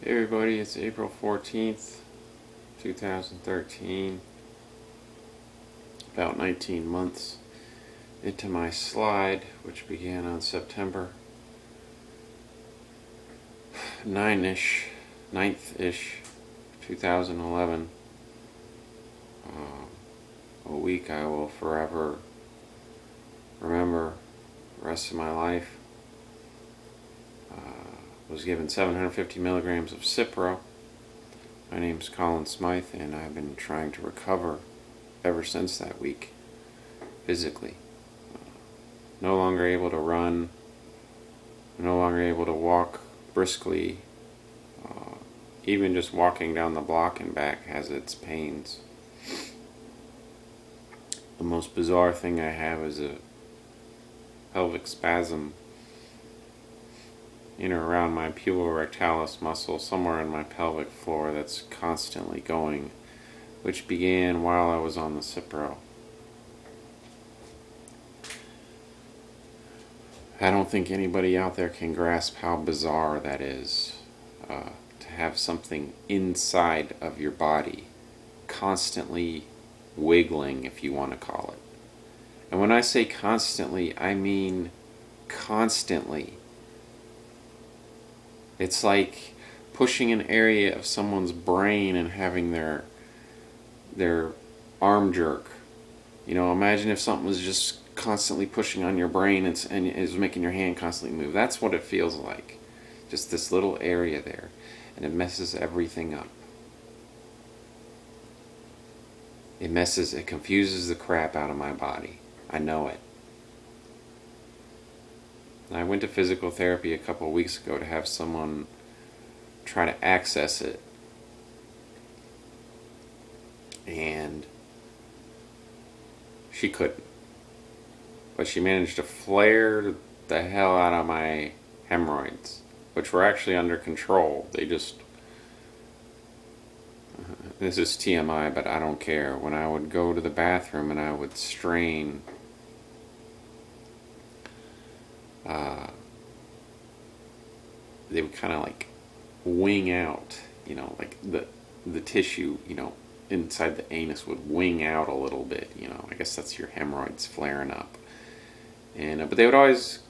Hey everybody, it's April 14th, 2013. About 19 months into my slide, which began on September 9th-ish, 2011. A week I will forever remember the rest of my life. Was given 750 milligrams of Cipro. My name's Colin Smythe, and I've been trying to recover ever since that week, physically. No longer able to run, no longer able to walk briskly. Even just walking down the block and back has its pains. The most bizarre thing I have is a pelvic spasm in or around my puborectalis muscle, somewhere in my pelvic floor, that's constantly going, which began while I was on the Cipro. I don't think anybody out there can grasp how bizarre that is, to have something inside of your body constantly wiggling, if you want to call it. And when I say constantly, I mean constantly. It's like pushing an area of someone's brain and having their arm jerk. You know, imagine if something was just constantly pushing on your brain and is making your hand constantly move. That's what it feels like. Just this little area there. And it messes everything up. It confuses the crap out of my body. I know it. I went to physical therapy a couple of weeks ago to have someone try to access it. And she couldn't. But she managed to flare the hell out of my hemorrhoids, which were actually under control. They just... This is TMI, but I don't care. When I would go to the bathroom and I would strain... they would kind of like wing out, you know, like the tissue, you know, inside the anus would wing out a little bit, you know. I guess that's your hemorrhoids flaring up. And but they would always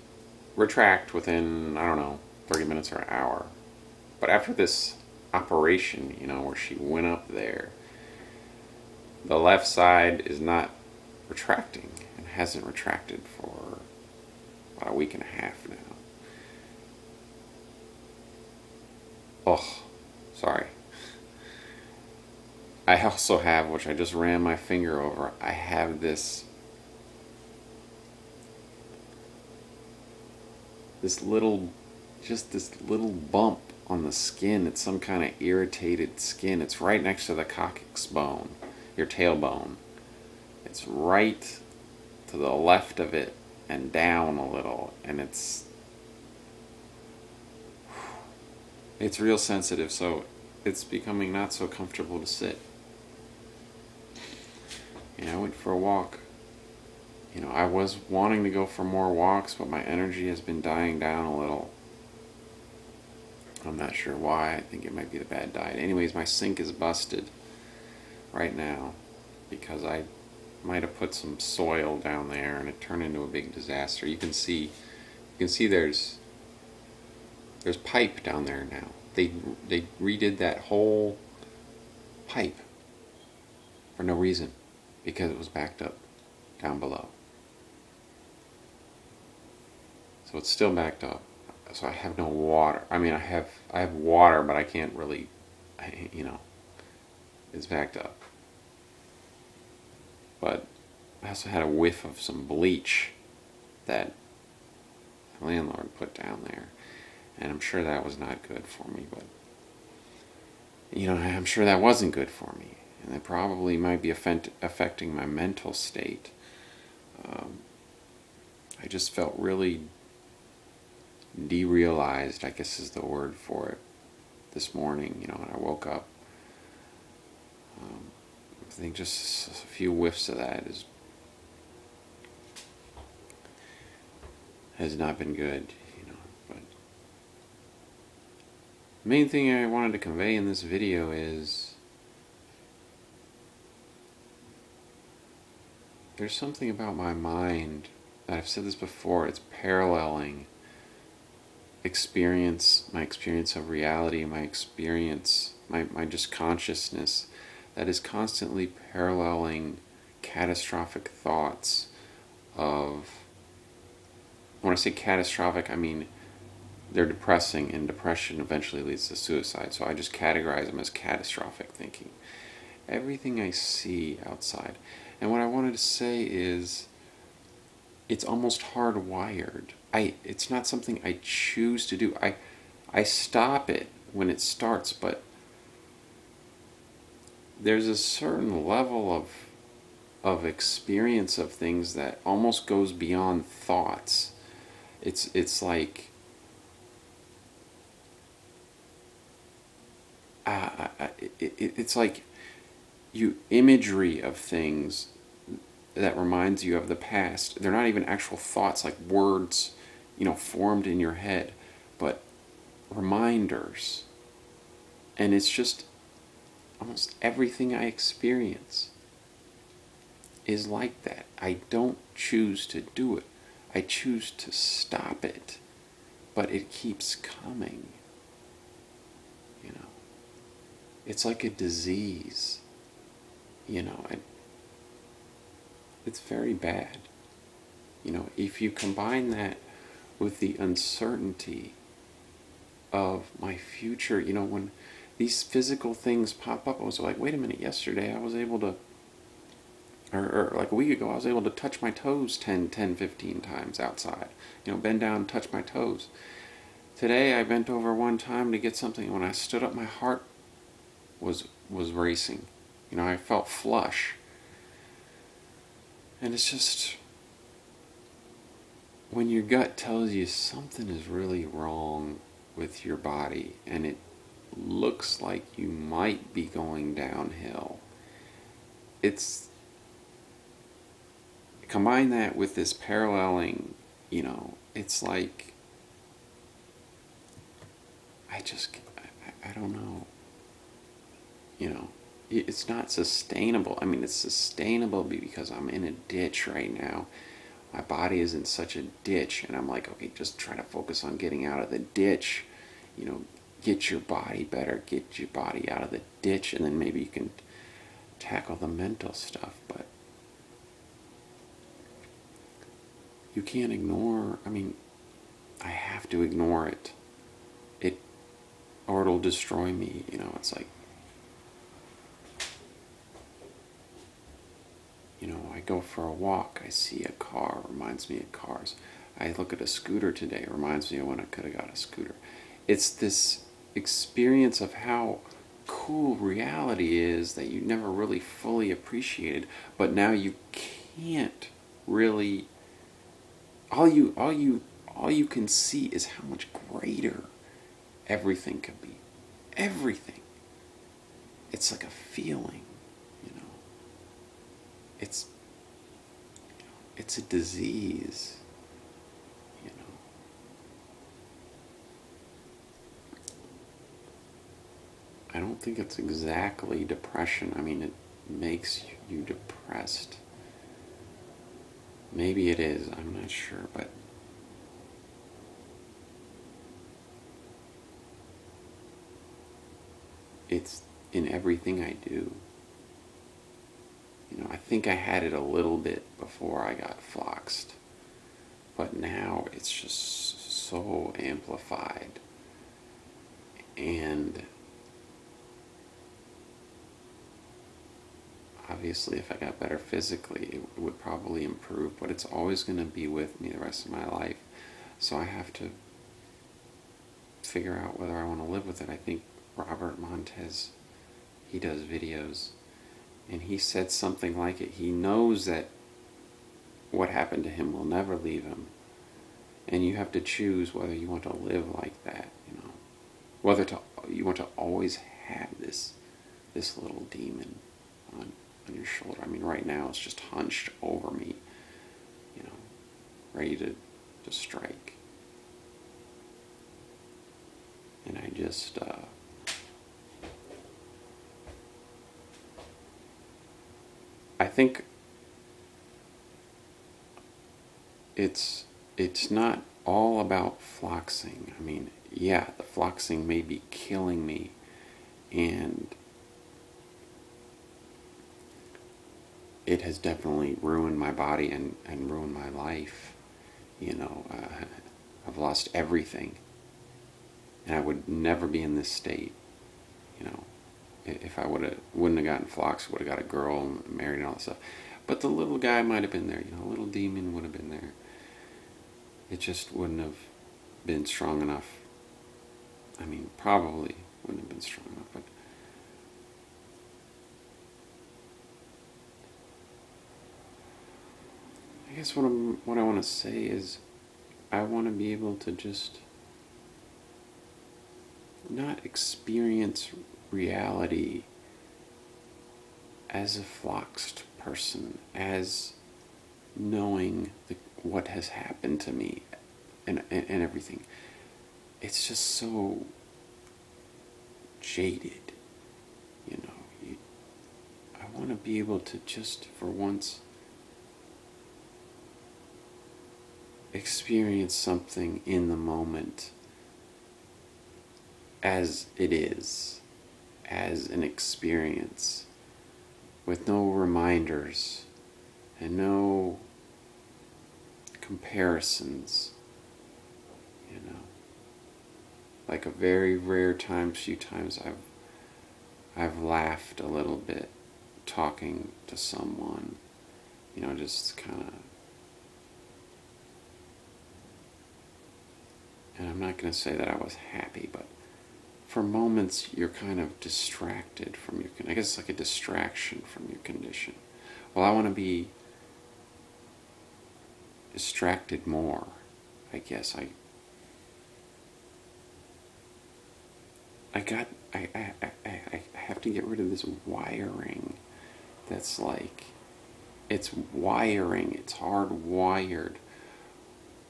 retract within, I don't know, 30 minutes or an hour. But after this operation, you know, where she went up there, the left side is not retracting and hasn't retracted for about a week and a half now. Oh, sorry. I also have, which I just ran my finger over, I have this little bump on the skin. It's some kind of irritated skin. It's right next to the coccyx bone, your tailbone. It's right to the left of it and down a little, and it's real sensitive, so it's becoming not so comfortable to sit. And I went for a walk. You know, I was wanting to go for more walks, but my energy has been dying down a little. I'm not sure why. I think it might be the bad diet. Anyways, my sink is busted right now because I might have put some soil down there and it turned into a big disaster. You can see there's pipe down there now. They redid that whole pipe for no reason because it was backed up down below. So it's still backed up. So I have no water. I mean, I have water, but I can't really, you know, it's backed up. But I also had a whiff of some bleach that the landlord put down there. And I'm sure that was not good for me, but, you know, I'm sure that wasn't good for me. And that probably might be affecting my mental state. I just felt really derealized, I guess is the word for it, this morning, you know, when I woke up. I think just a few whiffs of that has not been good, you know, but The main thing I wanted to convey in this video is there's something about my mind that I've said this before, it's paralleling my experience of reality, my experience, my just consciousness that is constantly paralleling catastrophic thoughts of, when I say catastrophic, I mean they're depressing, and depression eventually leads to suicide. So I just categorize them as catastrophic thinking. Everything I see outside. And what I wanted to say is, it's almost hardwired. It's not something I choose to do. I stop it when it starts, but there's a certain level of experience of things that almost goes beyond thoughts. It's like it's like imagery of things that reminds you of the past. They're not even actual thoughts, like words, formed in your head, but reminders. And it's just almost everything I experience is like that. I don't choose to do it. I choose to stop it, but it keeps coming. It's like a disease. It's very bad. If you combine that with the uncertainty of my future, when these physical things pop up, I was like, wait a minute, yesterday I was able to, or like a week ago, I was able to touch my toes 10, 15 times outside. Bend down and touch my toes. Today I bent over one time to get something, and when I stood up, my heart was racing. I felt flush. And it's just, when your gut tells you something is really wrong with your body, and it looks like you might be going downhill, combine that with this paralleling, it's like, I don't know. It's not sustainable. I mean, it's sustainable because I'm in a ditch right now. My body is in such a ditch, and I'm like, okay, just try to focus on getting out of the ditch. Get your body better, get your body out of the ditch, and then maybe you can tackle the mental stuff. But you can't ignore, I have to ignore it. Or it'll destroy me. It's like, I go for a walk, I see a car, reminds me of cars. I look at a scooter today, reminds me of when I could have got a scooter. It's this experience of how cool reality is that you never really fully appreciated, but now you can't really, all you can see is how much greater everything could be. Everything. It's like a feeling, It's a disease, I don't think it's exactly depression. It makes you depressed. Maybe it is, I'm not sure, but it's in everything I do. I think I had it a little bit before I got fluxed, but now it's just so amplified. And obviously, if I got better physically, it would probably improve, but it's always going to be with me the rest of my life. So I have to figure out whether I want to live with it. I think Robert Montez, he does videos, and he said something like it. He knows that what happened to him will never leave him, and you have to choose whether you want to live like that, whether you want to always have this little demon on your shoulder. Right now it's just hunched over me, ready to strike. And I just, I think it's not all about fluxing. I mean, yeah, the fluxing may be killing me, and it has definitely ruined my body and ruined my life. You know, I've lost everything, and I would never be in this state. You know, if I wouldn't have gotten flux, would have got a girl and married and all that stuff. But the little guy might have been there. You know, a little demon would have been there. It just wouldn't have been strong enough. I mean, probably wouldn't have been strong enough, but I guess what I want to say is I want to be able to just not experience reality as a fluxed person, as knowing what has happened to me and everything. It's just so jaded, you know. I want to be able to just, for once, experience something in the moment as it is, as an experience, with no reminders and no comparisons, you know. Like a very rare time, few times I've laughed a little bit talking to someone, you know, just kind of. And I'm not going to say that I was happy, but for moments you're kind of distracted from your, I guess it's like a distraction from your condition. Well, I want to be distracted more, I guess. I have to get rid of this wiring that's like, it's wiring, it's hardwired,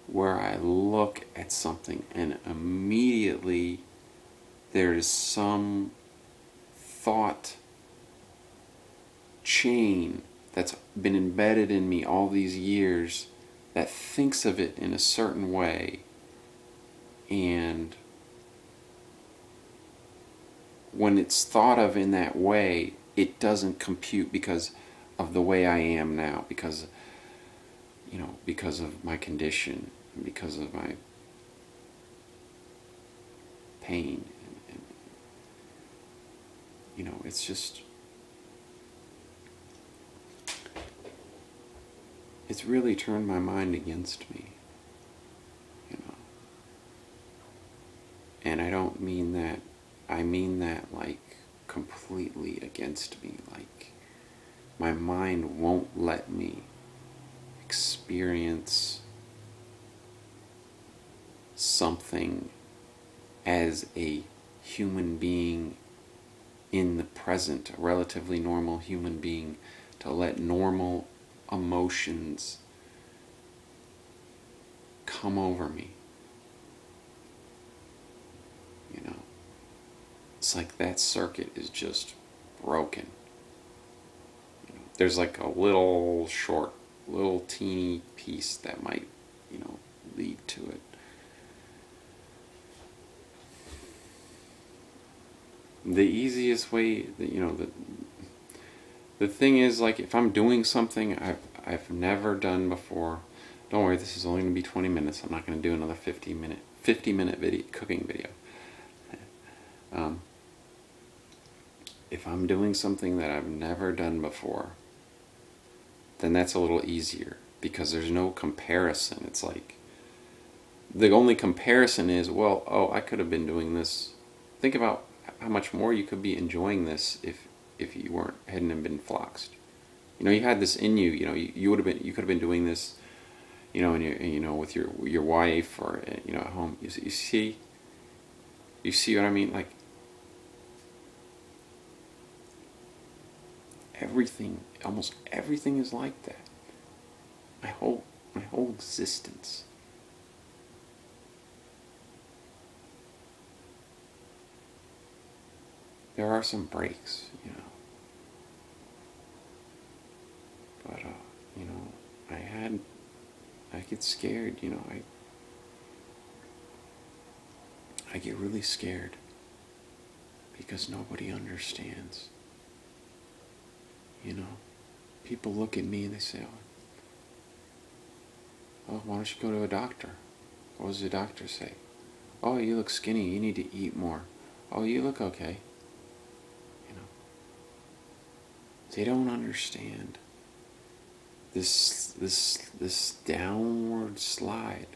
where I look at something and immediately there's some thought chain that's been embedded in me all these years that thinks of it in a certain way, and when it's thought of in that way, it doesn't compute because of the way I am now, because, you know, because of my condition, and because of my pain, and you know, it's just, it's really turned my mind against me, you know. And I don't mean that, I mean that like completely against me, like my mind won't let me experience something as a human being in the present, a relatively normal human being, to let normal emotions come over me. You know, it's like that circuit is just broken. You know, there's like a little short, little teeny piece that might, you know, lead to it. The easiest way, you know, the thing is, like, if I'm doing something I've never done before, don't worry, this is only going to be 20 minutes. I'm not going to do another 50-minute video, cooking video. If I'm doing something that I've never done before, then that's a little easier, because there's no comparison. It's like, the only comparison is, well, oh, I could have been doing this. Think about how much more you could be enjoying this if you hadn't been fluxed. You know, you had this in you. You know, you could have been doing this, you know, you know, with your wife, or, you know, at home. You see what I mean? Like, everything, almost everything is like that. My whole existence. there are some breaks, but I get scared, I get really scared because nobody understands. People look at me and they say, oh, why don't you go to a doctor? What does the doctor say? Oh, you look skinny, you need to eat more. Oh, you look okay. They don't understand this downward slide.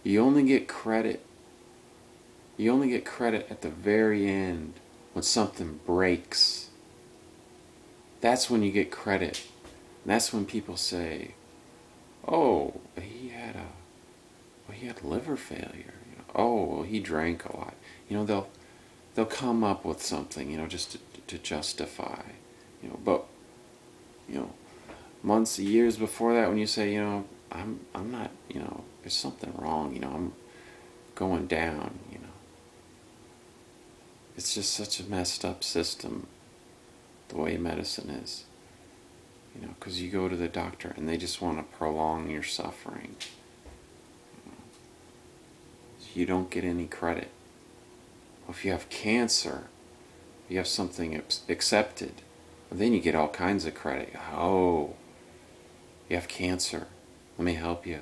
You only get credit. You only get credit at the very end when something breaks. That's when you get credit. And that's when people say, "Oh, he had liver failure." Oh, well, he drank a lot. They'll come up with something, just to justify. But months, years before that, when you say, I'm not, there's something wrong. I'm going down. It's just such a messed up system, the way medicine is. Because you go to the doctor and they just want to prolong your suffering. You don't get any credit. Well, if you have cancer, you have something accepted, well, then you get all kinds of credit. Oh, you have cancer. Let me help you.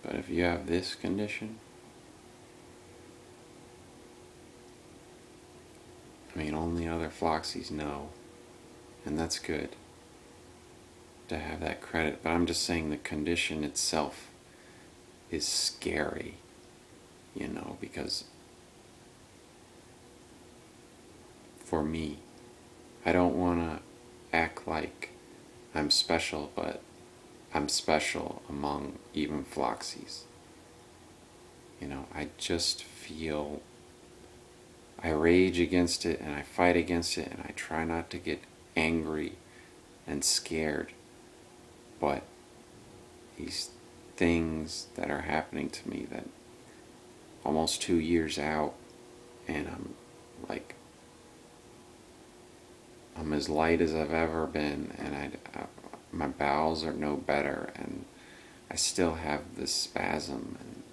But if you have this condition, only other Floxies know, and that's good to have that credit. But I'm just saying the condition itself is scary, because for me, I don't want to act like I'm special, but I'm special among even Floxies. I just feel, I rage against it and I fight against it and I try not to get angry and scared. But these things that are happening to me, that almost 2 years out, and I'm as light as I've ever been, and my bowels are no better, and I still have this spasm, and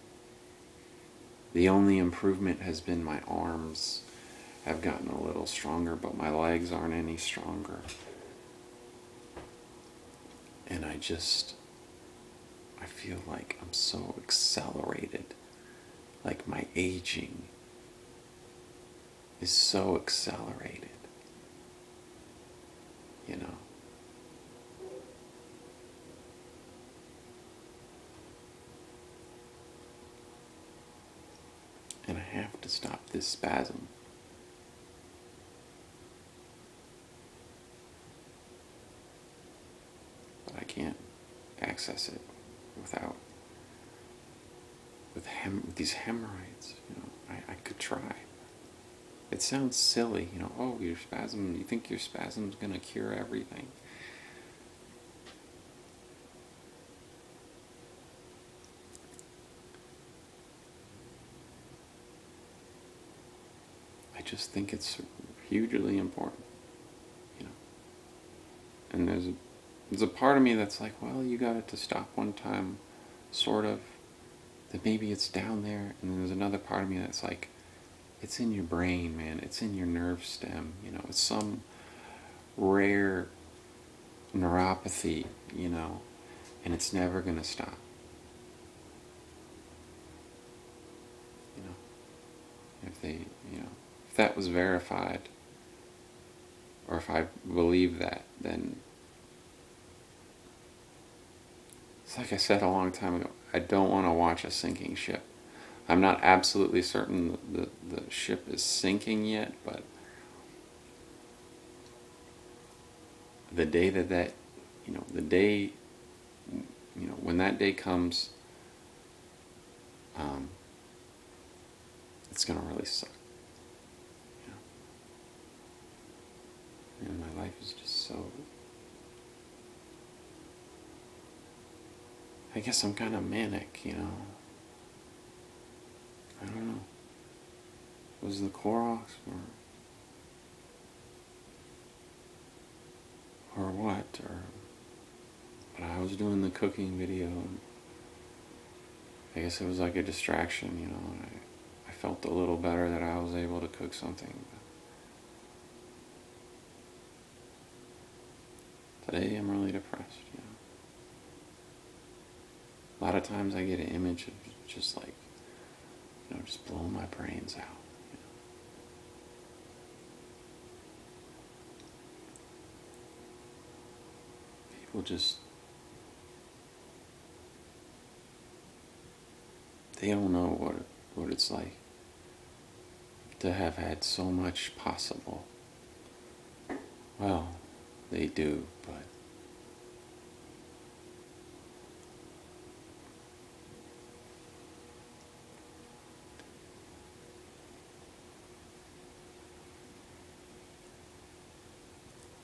the only improvement has been my arms have gotten a little stronger, but my legs aren't any stronger. And I feel like I'm so accelerated. Like my aging is so accelerated. And I have to stop this spasm. But I can't access it with these hemorrhoids. I could try. It sounds silly, oh, your spasm, you think your spasm's gonna cure everything? I just think it's hugely important, And there's a part of me that's like, well, you got it to stop one time, sort of. That maybe it's down there, and then there's another part of me that's like, it's in your brain, man. It's in your nerve stem. It's some rare neuropathy, and it's never gonna stop. If that was verified, or if I believe that, then it's like I said a long time ago, I don't want to watch a sinking ship. I'm not absolutely certain the ship is sinking yet, but the day when that day comes, it's going to really suck. And my life is just so... I guess I'm kind of manic, I don't know. Was the Clorox or what? But I was doing the cooking video, and I guess it was like a distraction, you know. And I felt a little better that I was able to cook something. But today I'm really depressed, you know. A lot of times I get an image of just like, you know, just blowing my brains out. People just, they don't know what it's like to have had so much possible. Well, they do, but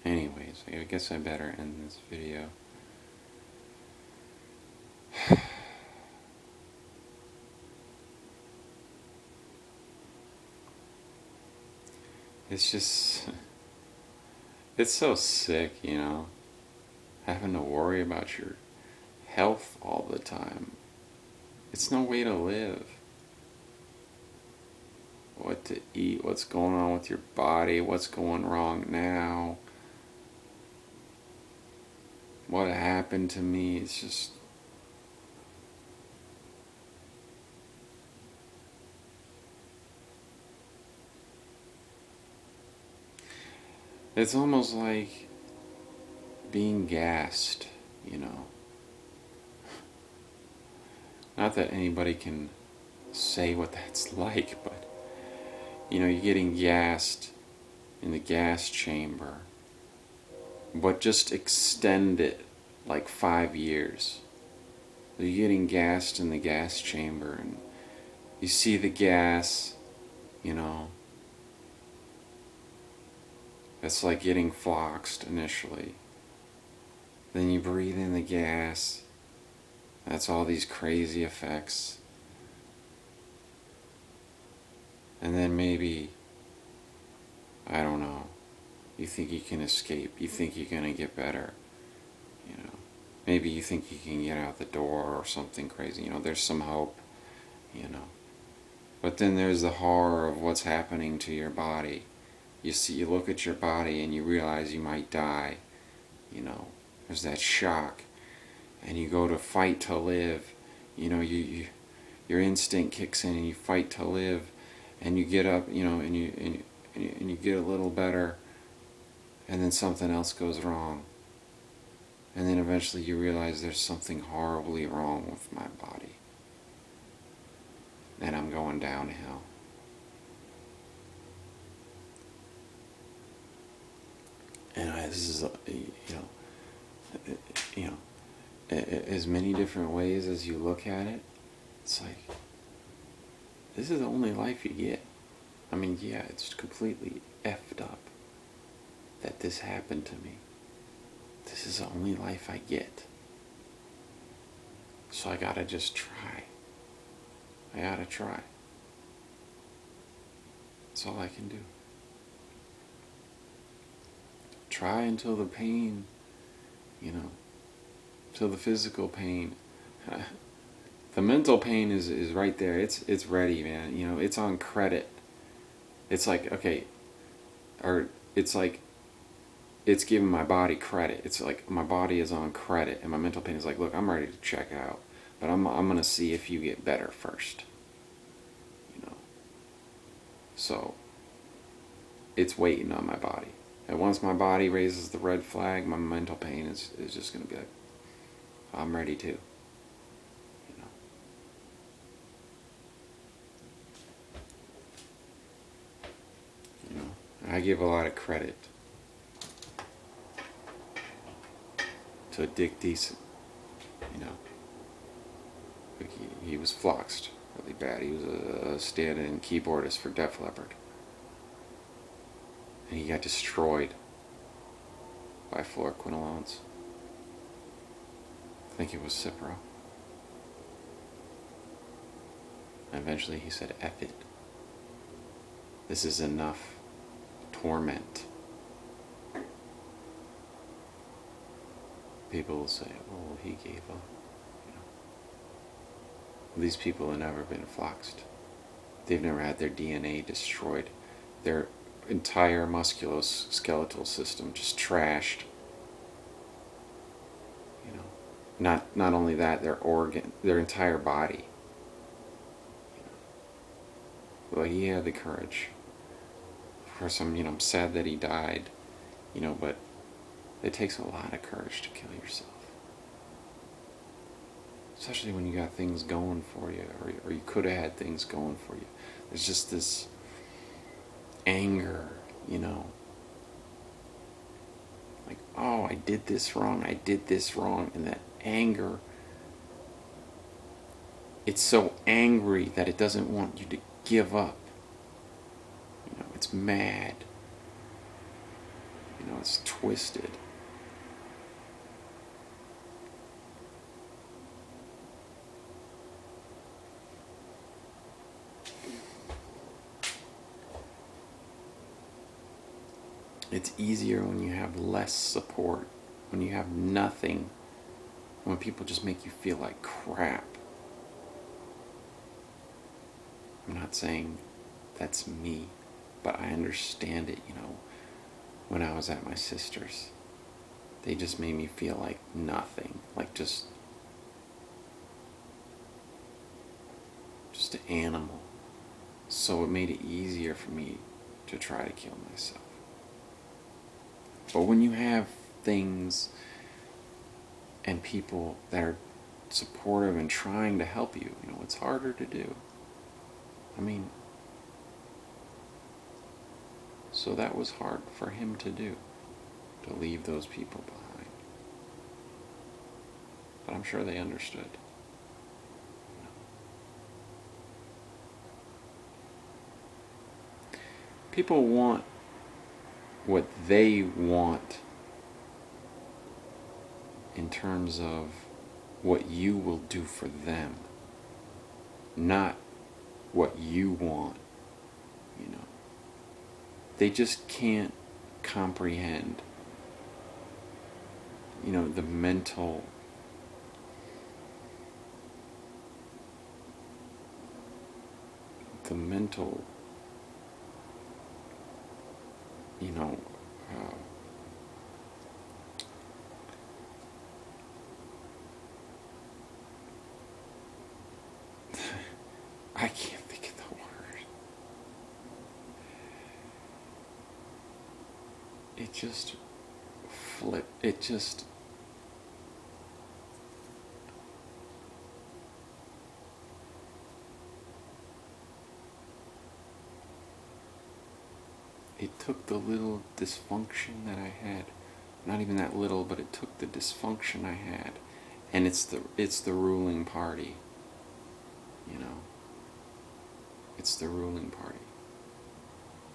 anyways, I guess I better end this video. It's just, it's so sick, you know, having to worry about your health all the time. It's no way to live. What to eat, what's going on with your body, what's going wrong now, what happened to me. It's just, it's almost like being gassed, you know. Not that anybody can say what that's like, but, you know, you're getting gassed in the gas chamber, but just extend it like 5 years. You're getting gassed in the gas chamber, and you see the gas, you know. It's like getting fluxed initially. Then you breathe in the gas. That's all these crazy effects. And then maybe, I don't know, you think you can escape. You think you're going to get better. You know, maybe you think you can get out the door or something crazy. You know, there's some hope, you know. But then there's the horror of what's happening to your body. You look at your body and you realize you might die. You know, there's that shock. And you go to fight to live. You know, your instinct kicks in and you fight to live. And you get up, you know, and you get a little better. And then something else goes wrong. And then eventually you realize there's something horribly wrong with my body. And I'm going downhill. And this is, you know, as many different ways as you look at it, it's like, this is the only life you get. I mean, yeah, it's completely effed up that this happened to me. This is the only life I get. So I gotta just try. I gotta try. That's all I can do. Try until the pain, you know, till the physical pain. The mental pain is right there. It's ready, man. You know, it's on credit. It's like, okay, or it's like, it's giving my body credit. It's like my body is on credit, and my mental pain is like, look, I'm ready to check out, but I'm gonna see if you get better first. You know, so it's waiting on my body. And once my body raises the red flag, my mental pain is just gonna be like, I'm ready too. I give a lot of credit to Dick Decent, you know. He was fluxed really bad. He was a stand-in keyboardist for Def Leppard. And he got destroyed by fluoroquinolones. I think it was Cipro. Eventually he said, "F it. This is enough torment." People will say, "Oh, he gave up." These people have never been fluxed. They've never had their DNA destroyed. Their entire musculoskeletal system just trashed. Not only that, their entire body. Well, he had the courage. Of course, I'm sad that he died, but it takes a lot of courage to kill yourself. Especially when you got things going for you, or you could have had things going for you. There's just this anger, like, oh, I did this wrong, and that anger, it's so angry that it doesn't want you to give up. It's mad. It's twisted. It's easier when you have less support, when you have nothing, when people just make you feel like crap. I'm not saying that's me, but I understand it, when I was at my sister's. They just made me feel like nothing, like just an animal. So it made it easier for me to try to kill myself. But when you have things and people that are supportive and trying to help you, it's harder to do. So that was hard for him to do, to leave those people behind. But I'm sure they understood. People want what they want in terms of what you will do for them, not what you want. They just can't comprehend, the mental I can't think of the word. It just flipped. It took the little dysfunction that I had, not even that little, but it took the dysfunction I had, and it's the ruling party. It's the ruling party.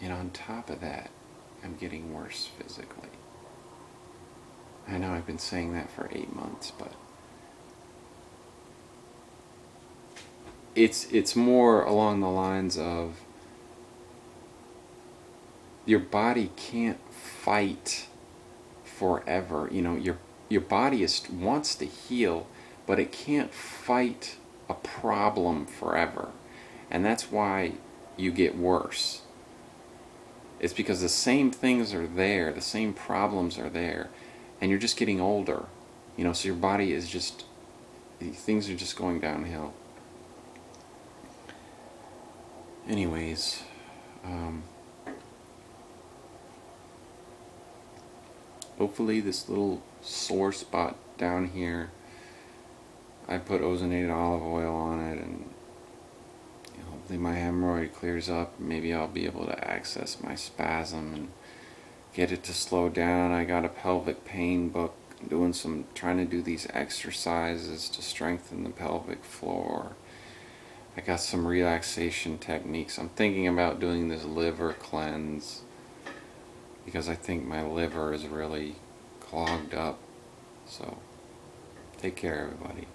And on top of that, I'm getting worse physically. I know I've been saying that for 8 months, but it's more along the lines of your body can't fight forever. Your body wants to heal, but it can't fight a problem forever. And that's why you get worse. It's because the same things are there, the same problems are there, and you're just getting older. So your body is things are just going downhill. Anyways, hopefully this little sore spot down here, I put ozonated olive oil on it, and hopefully my hemorrhoid clears up. Maybe I'll be able to access my spasm and get it to slow down. I got a pelvic pain book, trying to do these exercises to strengthen the pelvic floor. I got some relaxation techniques. I'm thinking about doing this liver cleanse because I think my liver is really clogged up. So take care, everybody.